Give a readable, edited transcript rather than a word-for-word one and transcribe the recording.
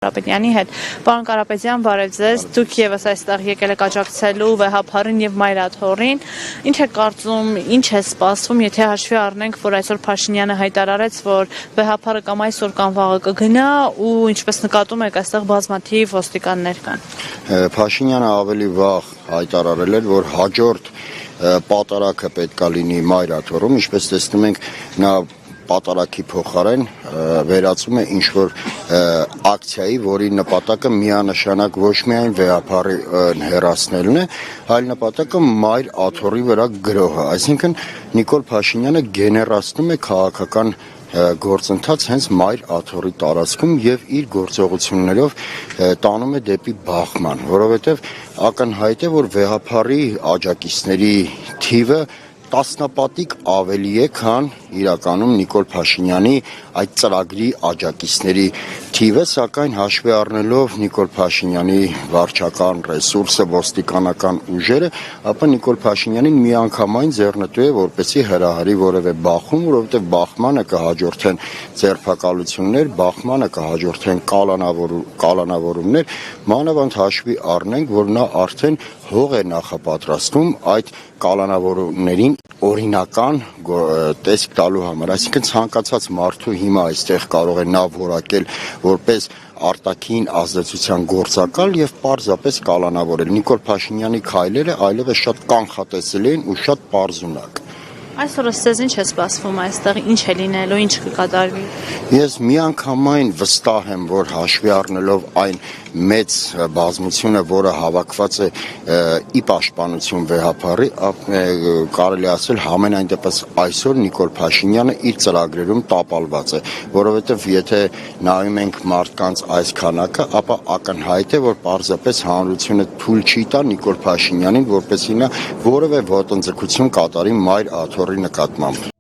Կարապետյանի հետ։ Պարոն Կարապետյան, բարև ձեզ։ Դուք եւս այստեղ եկել եք աջակցելու վեհափարին եւ մայրաթորին։ Ինչ է կարծում, ինչ է սպասվում, եթե հաշվի առնենք, որ այսօր Փաշինյանը հայտարարեց, որ վեհափարը կամ այսօր կամ վաղը կգնա ու ինչպես նկատում եք, այստեղ բազմաթիվ ոստիկաններ կան։ Փաշինյանը ավելի վաղ հայտարարել էր, որ հաջորդ պատարագը պետքա լինի մայրաթորում, ինչպես տեսնում ենք, նա պատարագի փոխարեն վերածում է ինչ-որ ակցիայի, որի նպատակը միանշանակ ոչ միայն վեհափարի հեռացնելն է, այլ նպատակը մայր աթոռի վրա գրոհը, այսինքն Նիկոլ Փաշինյանը գեներացնում է քաղաքական գործընթաց հենց մայր աթոռի տարածքում եւ իր գործողություններով տանում է դեպի բախման, որովհետեւ ակնհայտ է, որ վեհափարի աջակիցների թիվը տասնապատիկ ավելի է, քան իրականում Նիկոլ Փաշինյանի այդ ծրագրի աջակիցների թիվը, սակայն հաշվի առնելով Նիկոլ Փաշինյանի վարչական ռեսուրսը, ոստիկանական ուժերը, ապա Նիկոլ Փաշինյանին միանգամայն ձեռնտու է, որպեսզի հրահարի որևէ բախում, որովհետև բախմանը կհաջորդեն ձերբակալություններ, բախմանը կհաջորդեն կալանավորումներ, մանավանդ հաշվի առնենք, որ նա արդեն հող է նախապատրաստում այդ կալանավորումներին օրինական տեսք տալու համար, այսինքն ցանկացած մարդու հիմա այստեղ կարող է նա որակել որպես արտաքին ազդեցության գործակալ եւ պարզապես կալանավորել։ Նիկոլ Փաշինյանի քայլերը այլևս շատ կանխատեսելի են ու շատ պարզունակ։ Այսօր ըստ ինչ է սպասվում այստեղ, ինչ է լինելու, ինչ կկատարվի։ Ես միանգամայն վստահ եմ, որ հաշվի առնելով այն մեծ բազմությունը, որը հավաքված է ի պաշտպանություն վեհափարի, կարելի ասել համենայն դեպս այսօր Նիկոլ Փաշինյանը իր ծրագրերում տապալված է, որովհետև եթե նայում ենք մարդկանց այս քանակը, ապա ակնհայտ է, որ պարզապես հանրությունը թույլ չի տա Նիկոլ Փաշինյանին, որպեսզի նա որևէ ոտնձգություն կատարի մայր աթոռի նկատմամբ։